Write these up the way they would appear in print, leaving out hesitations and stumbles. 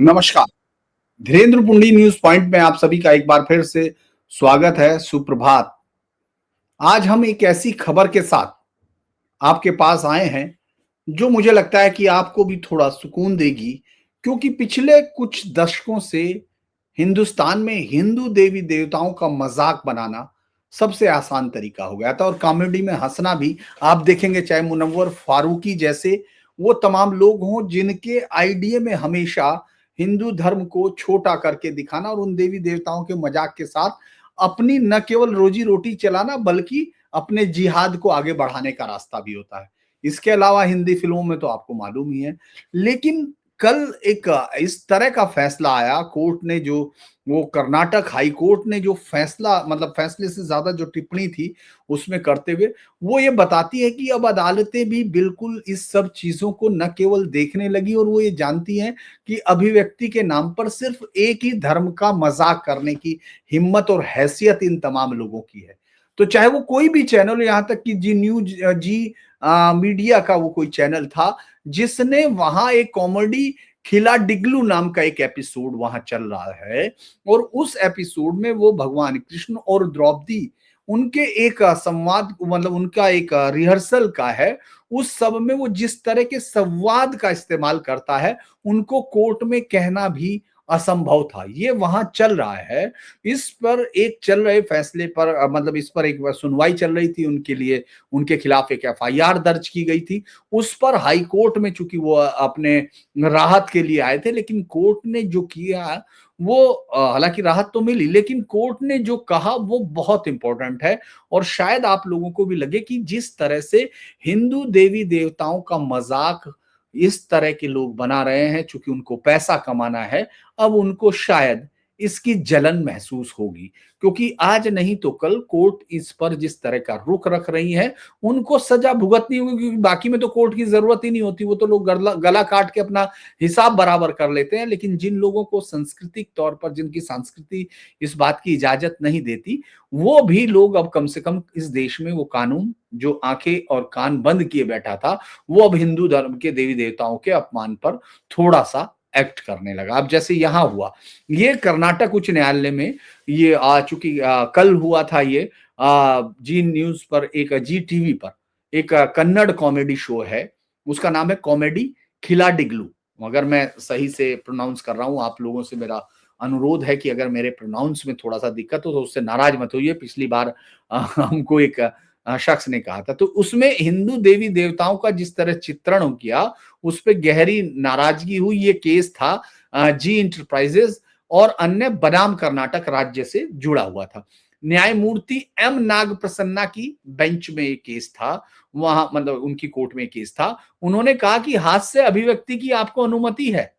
नमस्कार। Dhirendra पुंडी news point में आप सभी का एक बार फिर से स्वागत है। सुप्रभात। आज हम एक ऐसी खबर के साथ आपके पास आए हैं जो मुझे लगता है कि आपको भी थोड़ा सुकून देगी, क्योंकि पिछले कुछ दशकों से हिंदुस्तान में हिंदू देवी देवताओं का मजाक बनाना सबसे आसान तरीका हो गया था और कॉमेडी में हंसना भी। आप देखेंगे चाहे मुनव्वर फारूकी जैसे वो तमाम लोग हों जिनके आइडिया में हमेशा हिंदू धर्म को छोटा करके दिखाना और उन देवी देवताओं के मजाक के साथ अपनी न केवल रोजी रोटी चलाना बल्कि अपने जिहाद को आगे बढ़ाने का रास्ता भी होता है। इसके अलावा हिंदी फिल्मों में तो आपको मालूम ही है। लेकिन कल एक इस तरह का फैसला आया, कोर्ट ने जो वो कर्नाटक हाई कोर्ट ने जो फैसला मतलब फैसले से ज्यादा जो टिप्पणी थी उसमें करते हुए वो ये बताती है कि अब अदालतें भी बिल्कुल इस सब चीजों को न केवल देखने लगी और वो ये जानती हैं कि अभिव्यक्ति के नाम पर सिर्फ एक ही धर्म का मजाक करने की हिम्मत और हैसियत इन तमाम लोगों की है। तो चाहे वो कोई भी चैनल, यहां तक कि जी न्यूज जी मीडिया का वो कोई चैनल था जिसने वहां एक कॉमेडी खिला डिगलू नाम का एक एपिसोड वहां चल रहा है और उस एपिसोड में वो भगवान कृष्ण और द्रौपदी उनके एक संवाद मतलब उनका एक रिहर्सल का है। उस सब में वो जिस तरह के संवाद का इस्तेमाल करता है उनको कोर्ट में कहना भी असंभव था। ये वहां चल रहा है। इस पर एक चल रहे फैसले पर मतलब इस पर एक सुनवाई चल रही थी, उनके लिए उनके खिलाफ एक एफआईआर दर्ज की गई थी। उस पर हाई कोर्ट में चूंकि वो अपने राहत के लिए आए थे, लेकिन कोर्ट ने जो किया वो हालांकि राहत तो मिली लेकिन कोर्ट ने जो कहा वो बहुत इंपॉर्टेंट है। और शायद आप लोगों को भी लगे कि जिस तरह से हिंदू देवी देवताओं का मजाक इस तरह के लोग बना रहे हैं चूंकि उनको पैसा कमाना है, अब उनको शायद इसकी जलन महसूस होगी, क्योंकि आज नहीं तो कल कोर्ट इस पर जिस तरह का रुख रख रही है उनको सजा भुगतनी होगी, क्योंकि बाकी में तो कोर्ट की जरूरत ही नहीं होती, वो तो लोग गला काट के अपना हिसाब बराबर कर लेते हैं। लेकिन जिन लोगों को सांस्कृतिक तौर पर जिनकी संस्कृति इस बात की इजाजत नहीं देती, वो भी लोग अब कम से कम इस देश में वो कानून जो आंखें और कान बंद किए बैठा था वो अब हिंदू धर्म के देवी देवताओं के अपमान पर थोड़ा सा एक्ट करने लगा। अब जैसे यहां हुआ, ये कर्नाटक उच्च न्यायालय में ये आ चूंकि कल हुआ था, ये जी न्यूज पर एक जी टीवी पर एक कन्नड़ कॉमेडी शो है, उसका नाम है कॉमेडी खिलाडिगलू। अगर मैं सही से प्रोनाउंस कर रहा हूं, आप लोगों से मेरा अनुरोध है कि अगर मेरे प्रोनाउंस में थोड़ा सा दिक्कत हो तो उससे नाराज मत होइए। पिछली बार हमको एक शख्स ने कहा था, तो उसमें हिंदू देवी देवताओं का जिस तरह चित्रण किया उस पर गहरी नाराजगी हुई। ये केस था जी इंटरप्राइजेस और अन्य बनाम कर्नाटक राज्य से जुड़ा हुआ था। न्यायमूर्ति एम नाग प्रसन्ना की बेंच में एक केस था, वहां मतलब उनकी कोर्ट में केस था। उन्होंने कहा कि हास्य अभिव्यक्ति की आपको अनुमति है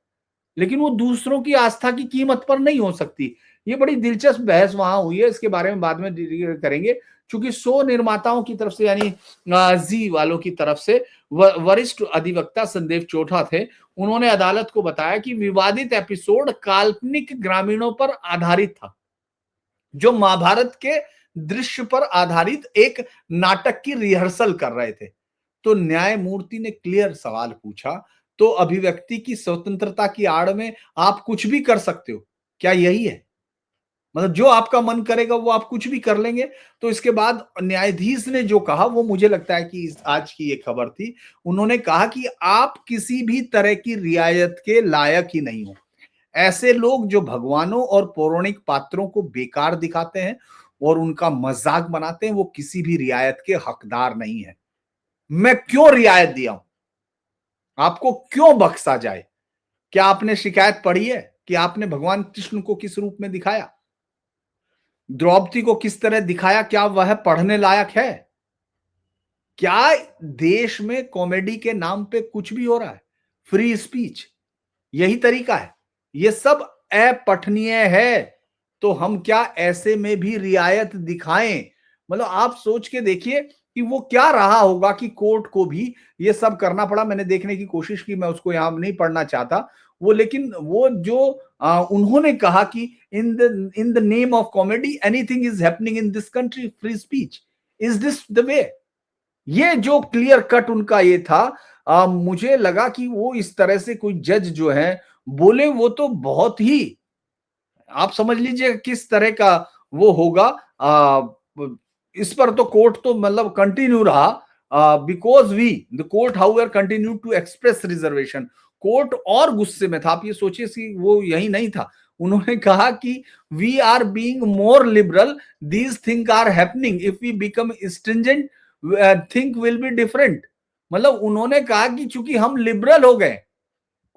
लेकिन वो दूसरों की आस्था की कीमत पर नहीं हो सकती। ये बड़ी दिलचस्प बहस वहां हुई है, इसके बारे में बाद में करेंगे। चूंकि शो निर्माताओं की तरफ से यानी जी वालों की तरफ से वरिष्ठ अधिवक्ता संदेव चोटा थे, उन्होंने अदालत को बताया कि विवादित एपिसोड काल्पनिक ग्रामीणों पर आधारित था जो महाभारत के दृश्य पर आधारित एक नाटक की रिहर्सल कर रहे थे। तो न्यायमूर्ति ने क्लियर सवाल पूछा, तो अभिव्यक्ति की स्वतंत्रता की आड़ में आप कुछ भी कर सकते हो, क्या यही है? मतलब जो आपका मन करेगा वो आप कुछ भी कर लेंगे। तो इसके बाद न्यायाधीश ने जो कहा वो मुझे लगता है कि आज की ये खबर थी। उन्होंने कहा कि आप किसी भी तरह की रियायत के लायक ही नहीं हो। ऐसे लोग जो भगवानों और पौराणिक पात्रों को बेकार दिखाते हैं और उनका मजाक बनाते हैं वो किसी भी रियायत के हकदार नहीं है। मैं क्यों रियायत दिया हूं? आपको क्यों बख्शा जाए? क्या आपने शिकायत पढ़ी है कि आपने भगवान कृष्ण को किस रूप में दिखाया, द्रौपदी को किस तरह दिखाया? क्या वह पढ़ने लायक है? क्या देश में कॉमेडी के नाम पे कुछ भी हो रहा है? फ्री स्पीच यही तरीका है? ये सब अपठनीय है। तो हम क्या ऐसे में भी रियायत दिखाएं? मतलब आप सोच के देखिए कि वो क्या रहा होगा कि कोर्ट को भी ये सब करना पड़ा। मैंने देखने की कोशिश की, मैं उसको यहां नहीं पढ़ना चाहता वो, लेकिन वो जो उन्होंने कहा कि in the name of comedy anything is happening in this country, free speech, is this the way? ये जो क्लियर कट उनका ये था, मुझे लगा कि वो इस तरह से कोई जज जो है बोले वो तो बहुत ही, आप समझ लीजिए किस तरह का वो होगा। इस पर तो कोर्ट तो मतलब कंटिन्यू रहा, because we the court however continue to express reservation. Court और गुस्से में था, आप ये सोचिए कि वो यही नहीं था, उन्होंने कहा कि we are being more liberal, these thing are happening, if we become stringent think will be different. मतलब उन्होंने कहा कि चूंकि हम लिबरल हो गए,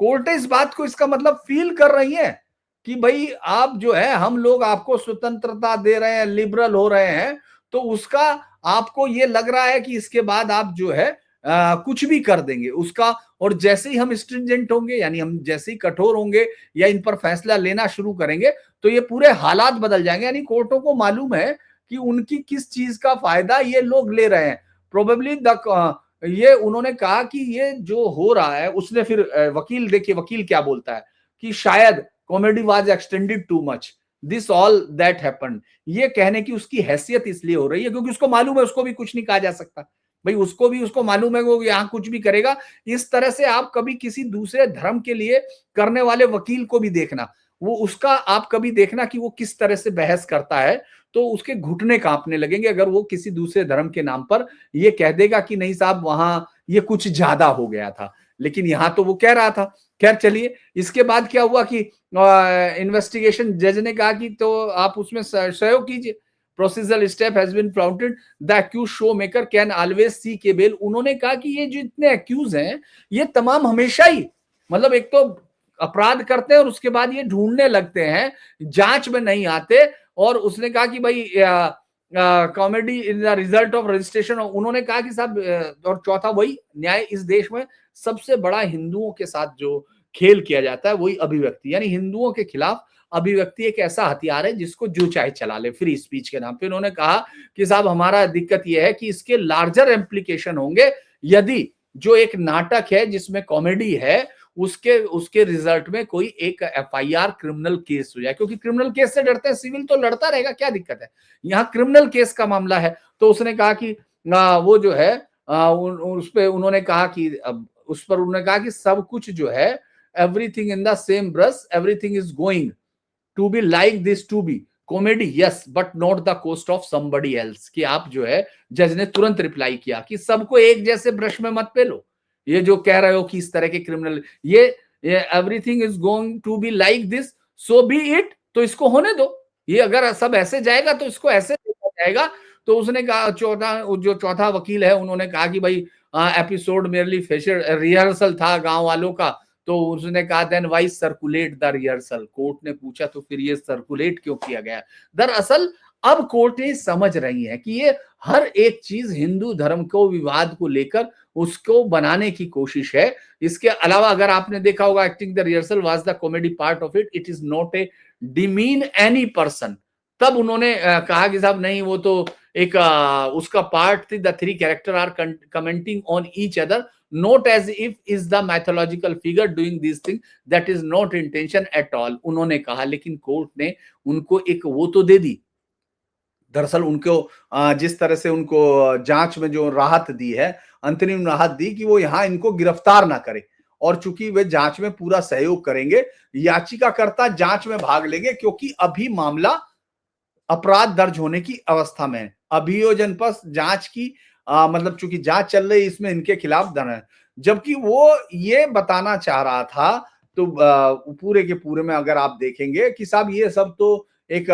कोर्ट इस बात को इसका मतलब फील कर रही है कि भाई आप जो है, हम लोग आपको स्वतंत्रता दे रहे हैं, लिबरल हो रहे हैं, तो उसका आपको ये लग रहा है कि इसके बाद आप जो है कुछ भी कर देंगे उसका। और जैसे ही हम स्ट्रिंजेंट होंगे, यानी हम जैसे ही कठोर होंगे या इन पर फैसला लेना शुरू करेंगे, तो ये पूरे हालात बदल जाएंगे। यानी कोर्टों को मालूम है कि उनकी किस चीज का फायदा ये लोग ले रहे हैं। प्रोबेबली द ये उन्होंने कहा कि ये जो हो रहा है, उसने फिर वकील, देखिए वकील क्या बोलता है कि शायद comedy was extended too much, this all that happened. ये कहने की उसकी हैसियत इसलिए हो रही है क्योंकि उसको मालूम है उसको भी कुछ नहीं कहा जा सकता। भाई उसको भी, उसको मालूम है वो यहाँ कुछ भी करेगा। इस तरह से आप कभी किसी दूसरे धर्म के लिए करने वाले वकील को भी देखना, वो उसका आप कभी देखना कि वो किस तरह से बहस करता है, तो उसके घुटने कांपने लगेंगे अगर वो किसी दूसरे धर्म के नाम पर ये कह देगा कि नहीं साहब वहां ये कुछ ज्यादा हो गया था। लेकिन यहां तो वो कह रहा था। खैर चलिए, इसके बाद क्या हुआ कि इन्वेस्टिगेशन जज ने कहा कि तो आप उसमें सहयोग कीजिए। Procedural step has been flaunted, the accused shoemaker can always seek bail. उन्होंने कहा कि ये जो इतने अक्यूज हैं, ये तमाम हमेशा ही, मतलब एक तो अपराध करते हैं और उसके बाद ये ढूंढने लगते हैं, जांच में नहीं आते। और उसने कहा कि भाई comedy in the result of registration. उन्होंने कहा कि साहब और चौथा वही न्याय, इस देश में सबसे बड़ा हिंदुओं के साथ जो खेल किया जाता है वही अभिव्यक्ति, यानी हिंदुओं के खिलाफ अभिव्यक्ति एक ऐसा हथियार है जिसको जो चाहे चला ले फ्री स्पीच के नाम पे। उन्होंने कहा कि साहब हमारा दिक्कत यह है कि इसके लार्जर इम्प्लीकेशन होंगे यदि जो एक नाटक है जिसमें कॉमेडी है, उसके उसके रिजल्ट में कोई एक एफआईआर क्रिमिनल केस हो जाए, क्योंकि क्रिमिनल केस से डरते हैं, सिविल तो लड़ता रहेगा, क्या दिक्कत है, यहाँ क्रिमिनल केस का मामला है। तो उसने कहा कि वो जो है उस पे उन्होंने कहा कि उस पर उन्होंने कहा कि सब कुछ जो है, everything in the same brush, everything is going to be like this to be comedy, yes but not the cost of somebody else. कि आप जो है, जज ने तुरंत रिप्लाई किया कि सबको एक जैसे ब्रश में मत पे लो। ये जो कह रहे हो कि इस तरह के क्रिमिनल, ये everything is going to be like this, so be it, तो इसको होने दो। ये अगर सब ऐसे जाएगा तो इसको ऐसे देखा जाएगा। तो उसने कहा, जो चौथा वकील है, उन्होंने कहा कि भाई एपिसोड मेरली फेशियल रिहर्सल था गांव वालों का। तो उसने कहा then why circulate the rehearsal. Court ने पूछा तो फिर ये सर्कुलेट क्यों किया गया। दरअसल अब कोर्टें समझ रही हैं कि ये हर एक चीज हिंदू धर्म को, विवाद को लेकर उसको बनाने की कोशिश है। इसके अलावा अगर आपने देखा होगा, acting the rehearsal was the comedy part of it, it is not a demean any person. तब उन्होंने कहा कि साहब नहीं, वो तो एक उसका पार्ट थी, the three character are commenting on each other, not as if is the mythological figure doing these things, that is not intention at all, उन्होंने कहा। लेकिन कोर्ट ने उनको एक वो तो दे दी, दरअसल उनको जिस तरह से उनको जांच में जो राहत दी है, अंतरिम राहत दी कि वो यहाँ इनको गिरफ्तार ना करे, और चूंकि वे जांच में पूरा सहयोग करेंगे, याचिकाकर्ता जांच में भाग लेंगे, क्योंकि अभी मामला अपराध दर्ज होने की अवस्था में है। अभियोजन पर जांच की मतलब चूंकि जांच चल रही, इसमें इनके खिलाफ दंड है। जबकि वो ये बताना चाह रहा था, तो पूरे के पूरे में अगर आप देखेंगे कि साहब ये सब तो एक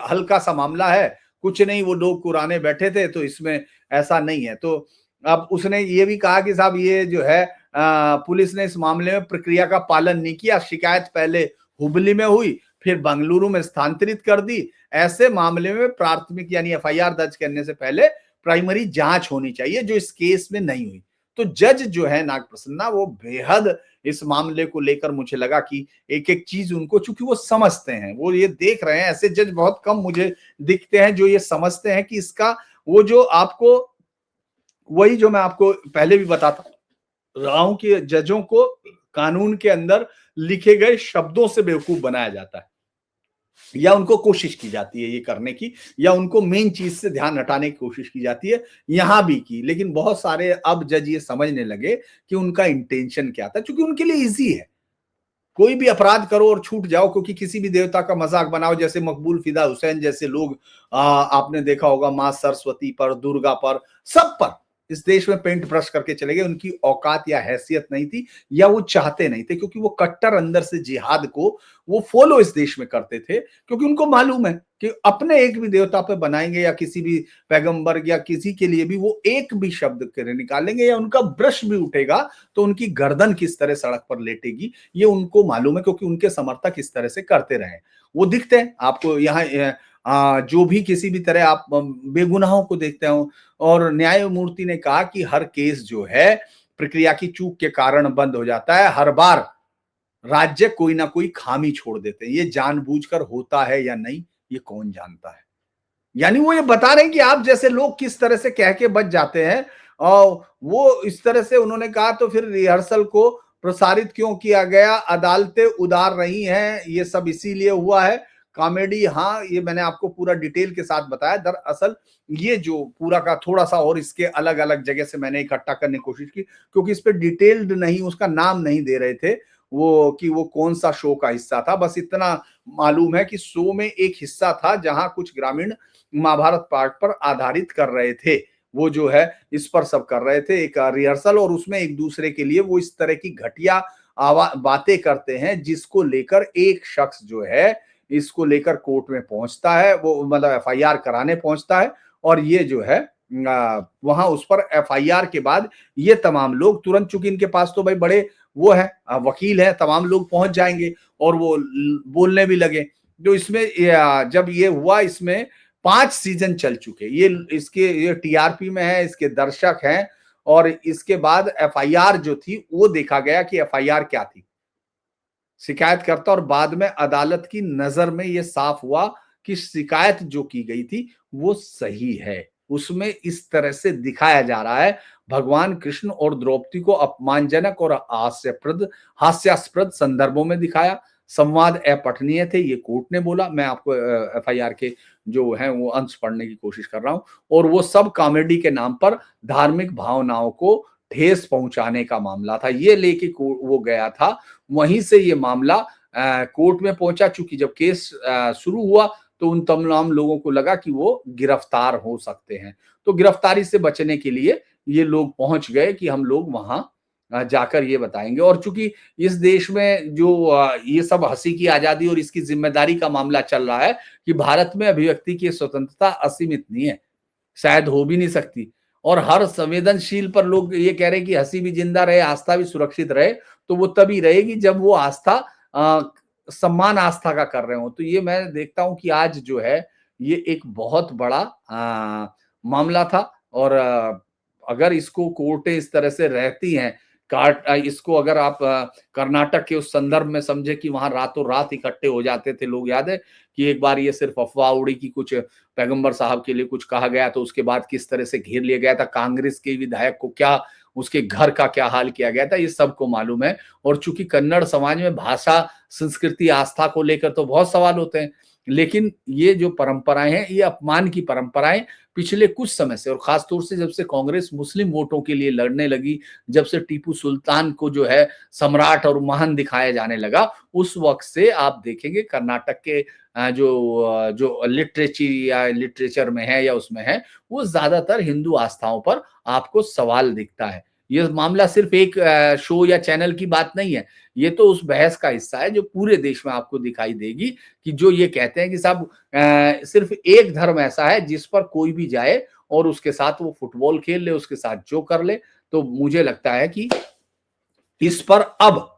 हल्का सा मामला है, कुछ नहीं, वो लोग कुराने बैठे थे, तो इसमें ऐसा नहीं है। तो अब उसने ये भी कहा कि साहब ये जो है पुलिस ने इस मामले में प्रक्रिया का पालन नहीं किया। शिकायत पहले हुबली में हुई, फिर बंगलुरु में स्थानांतरित कर दी। ऐसे मामले में प्राथमिक यानी एफआईआर दर्ज करने से पहले प्राइमरी जांच होनी चाहिए, जो इस केस में नहीं हुई। तो जज जो है नाग प्रसन्ना, वो बेहद इस मामले को लेकर मुझे लगा कि एक एक चीज उनको, चूंकि वो समझते हैं, वो ये देख रहे हैं, ऐसे जज बहुत कम मुझे दिखते हैं जो ये समझते हैं कि इसका वो जो आपको, वही जो मैं आपको पहले भी बताता रहा हूं कि जजों को कानून के अंदर लिखे गए शब्दों से बेवकूफ बनाया जाता है, या उनको कोशिश की जाती है ये करने की, या उनको मेन चीज से ध्यान हटाने की कोशिश की जाती है, यहां भी की। लेकिन बहुत सारे अब जज ये समझने लगे कि उनका इंटेंशन क्या था, क्योंकि उनके लिए इजी है। कोई भी अपराध करो और छूट जाओ, क्योंकि किसी भी देवता का मजाक बनाओ, जैसे मकबूल फिदा हुसैन जैसे लोग, आपने देखा होगा माँ सरस्वती पर, दुर्गा पर, सब पर इस देश में पेंट ब्रश करके चले गए। उनकी औकात या हैसियत नहीं थी, या वो चाहते नहीं थे, क्योंकि वो कट्टर अंदर से जिहाद को वो फॉलो इस देश में करते थे, क्योंकि उनको मालूम है कि अपने एक भी देवता पे बनाएंगे या किसी भी पैगंबर या किसी के लिए भी वो एक भी शब्द करे निकालेंगे या उनका ब्रश भी उठेगा तो उनकी गर्दन किस तरह सड़क पर लेटेगी, ये उनको मालूम है, क्योंकि उनके समर्थक इस तरह से करते रहे। वो दिखते हैं आपको यहाँ, जो भी किसी भी तरह आप बेगुनाहों को देखते हो। और न्यायमूर्ति ने कहा कि हर केस जो है प्रक्रिया की चूक के कारण बंद हो जाता है, हर बार राज्य कोई ना कोई खामी छोड़ देते हैं। ये जानबूझकर होता है या नहीं, ये कौन जानता है। यानी वो ये बता रहे हैं कि आप जैसे लोग किस तरह से कह के बच जाते हैं। और वो इस तरह से उन्होंने कहा, तो फिर रिहर्सल को प्रसारित क्यों किया गया, अदालतें उदार रही हैं, ये सब इसीलिए हुआ है। कॉमेडी, हाँ, ये मैंने आपको पूरा डिटेल के साथ बताया। दरअसल ये जो पूरा का थोड़ा सा और इसके अलग अलग जगह से मैंने इकट्ठा करने की कोशिश की, क्योंकि इस पे डिटेल्ड नहीं, उसका नाम नहीं दे रहे थे वो कि वो कौन सा शो का हिस्सा था। बस इतना मालूम है कि शो में एक हिस्सा था जहां कुछ ग्रामीण महाभारत पाठ पर आधारित कर रहे थे, वो जो है इस पर सब कर रहे थे एक रिहर्सल, और उसमें एक दूसरे के लिए वो इस तरह की घटिया बातें करते हैं, जिसको लेकर एक शख्स जो है इसको लेकर कोर्ट में पहुंचता है, वो मतलब एफआईआर कराने पहुंचता है। और ये जो है वहां उस पर एफआईआर के बाद ये तमाम लोग तुरंत, चूंकि इनके पास तो भाई बड़े वो है, वकील है, तमाम लोग पहुंच जाएंगे और वो बोलने भी लगे। जो इसमें जब ये हुआ, इसमें 5 सीजन चल चुके, ये टीआरपी में है, इसके दर्शक हैं। और इसके बाद एफआईआर जो थी वो देखा गया कि एफआईआर क्या थी, शिकायतकर्ता, और बाद में अदालत की नजर में यह साफ हुआ कि शिकायत जो की गई थी वो सही है। उसमें इस तरह से दिखाया जा रहा है भगवान कृष्ण और द्रौपदी को अपमानजनक और हास्यास्पद संदर्भों में दिखाया। संवाद अपठनीय थे, ये कोर्ट ने बोला। मैं आपको एफआईआर के जो है वो अंश पढ़ने की कोशिश कर रहा हूं। और वो सब कॉमेडी के नाम पर धार्मिक भावनाओं को ठेस पहुंचाने का मामला था, ये लेके वो गया था। वहीं से ये मामला कोर्ट में पहुंचा। चूंकि जब केस शुरू हुआ तो उन तमाम लोगों को लगा कि वो गिरफ्तार हो सकते हैं, तो गिरफ्तारी से बचने के लिए ये लोग पहुंच गए कि हम लोग वहां जाकर ये बताएंगे। और चूंकि इस देश में जो ये सब हंसी की आजादी और इसकी जिम्मेदारी का मामला चल रहा है कि भारत में अभिव्यक्ति की स्वतंत्रता असीमित नहीं है, शायद हो भी नहीं सकती। और हर संवेदनशील पर लोग ये कह रहे हैं कि हंसी भी जिंदा रहे, आस्था भी सुरक्षित रहे, तो वो तभी रहेगी जब वो आस्था सम्मान आस्था का कर रहे हो। तो ये मैं देखता हूं कि आज जो है ये एक बहुत बड़ा मामला था। और अगर इसको कोर्टें इस तरह से रहती हैं, इसको अगर आप कर्नाटक के उस संदर्भ में समझे कि वहां रातों रात इकट्ठे हो जाते थे लोग, याद है कि एक बार ये सिर्फ अफवाह उड़ी कि कुछ पैगंबर साहब के लिए कुछ कहा गया, तो उसके बाद किस तरह से घेर लिया गया था, कांग्रेस के विधायक को क्या, उसके घर का क्या हाल किया गया था, ये सबको मालूम है। और चूंकि कन्नड़ समाज में भाषा, संस्कृति, आस्था को लेकर तो बहुत सवाल होते हैं, लेकिन ये जो परंपराएं हैं, ये अपमान की परंपराएं पिछले कुछ समय से, और खासतौर से जब से कांग्रेस मुस्लिम वोटों के लिए लड़ने लगी, जब से टीपू सुल्तान को जो है सम्राट और महान दिखाया जाने लगा, उस वक्त से आप देखेंगे कर्नाटक के जो लिटरेचर में है या उसमें है, वो ज्यादातर हिंदू आस्थाओं पर आपको सवाल दिखता है। ये मामला सिर्फ एक शो या चैनल की बात नहीं है, ये तो उस बहस का हिस्सा है जो पूरे देश में आपको दिखाई देगी, कि जो ये कहते हैं कि साहब सिर्फ एक धर्म ऐसा है जिस पर कोई भी जाए और उसके साथ वो फुटबॉल खेल ले, उसके साथ जो कर ले। तो मुझे लगता है कि इस पर अब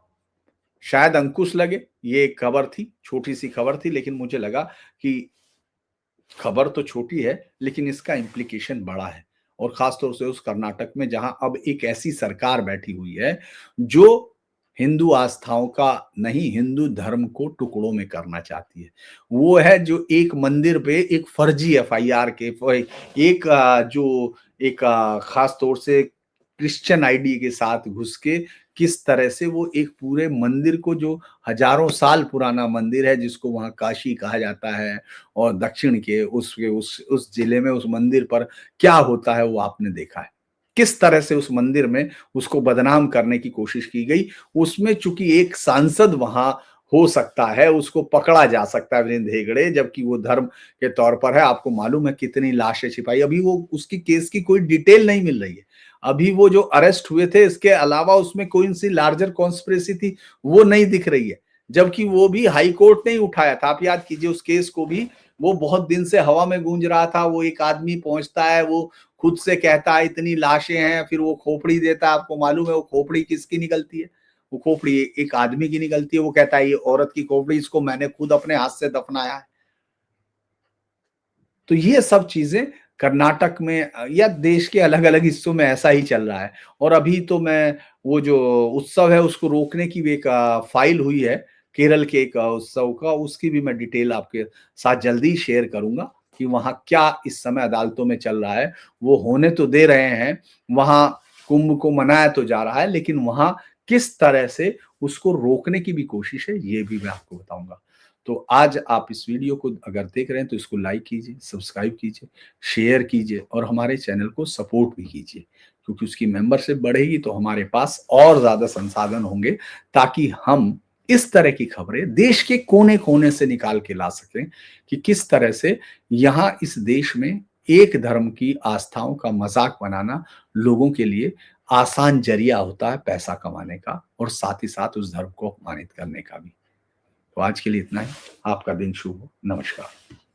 शायद अंकुश लगे। ये एक खबर थी, छोटी सी खबर थी, लेकिन मुझे लगा कि खबर तो छोटी है लेकिन इसका इम्प्लीकेशन बड़ा है। और खासतौर से उस कर्नाटक में जहां अब एक ऐसी सरकार बैठी हुई है जो हिंदू आस्थाओं का नहीं, हिंदू धर्म को टुकड़ों में करना चाहती है। वो है जो एक मंदिर पे एक फर्जी एफआईआर के एक जो एक खास तौर से क्रिश्चियन आईडी के साथ घुस के किस तरह से वो एक पूरे मंदिर को, जो हजारों साल पुराना मंदिर है जिसको वहां काशी कहा जाता है, और दक्षिण के उस जिले में उस मंदिर पर क्या होता है वो आपने देखा है। किस तरह से उस मंदिर में उसको बदनाम करने की कोशिश की गई। उसमें चूंकि एक सांसद वहां हो सकता है, उसको पकड़ा जा सकता है वीरेंद्र हेगड़े, जबकि वो धर्म के तौर पर है। आपको मालूम है कितनी लाशें छिपाई, अभी वो उसकी केस की कोई डिटेल नहीं मिल रही है। अभी वो जो अरेस्ट हुए थे, इसके अलावा उसमें कोई सी लार्जर कॉन्स्पिरेसी थी वो नहीं दिख रही है, जबकि वो भी हाई कोर्ट ने ही उठाया था। आप याद कीजिए उस केस को भी, वो बहुत दिन से हवा में गूंज रहा था। वो एक आदमी पहुंचता है, वो खुद से कहता है इतनी लाशें हैं, फिर वो खोपड़ी देता है। आपको मालूम है वो खोपड़ी किसकी निकलती है? वो खोपड़ी एक आदमी की निकलती है। वो कहता है ये औरत की खोपड़ी, इसको मैंने खुद अपने हाथ से दफनाया है। तो ये सब चीजें कर्नाटक में या देश के अलग अलग हिस्सों में ऐसा ही चल रहा है। और अभी तो मैं वो जो उत्सव है उसको रोकने की भी एक फाइल हुई है, केरल के एक उत्सव का, उसकी भी मैं डिटेल आपके साथ जल्दी शेयर करूंगा कि वहां क्या इस समय अदालतों में चल रहा है। वो होने तो दे रहे हैं, वहां कुंभ को मनाया तो जा रहा है, लेकिन वहां किस तरह से उसको रोकने की भी कोशिश है, ये भी मैं आपको बताऊंगा। तो आज आप इस वीडियो को अगर देख रहे हैं तो इसको लाइक कीजिए, सब्सक्राइब कीजिए, शेयर कीजिए और हमारे चैनल को सपोर्ट भी कीजिए, क्योंकि उसकी मेंबरशिप बढ़ेगी तो हमारे पास और ज्यादा संसाधन होंगे, ताकि हम इस तरह की खबरें देश के कोने कोने से निकाल के ला सकें कि किस तरह से यहाँ इस देश में एक धर्म की आस्थाओं का मजाक बनाना लोगों के लिए आसान जरिया होता है पैसा कमाने का, और साथ ही साथ उस धर्म को अपमानित करने का भी। तो आज के लिए इतना ही। आपका दिन शुभ हो। नमस्कार।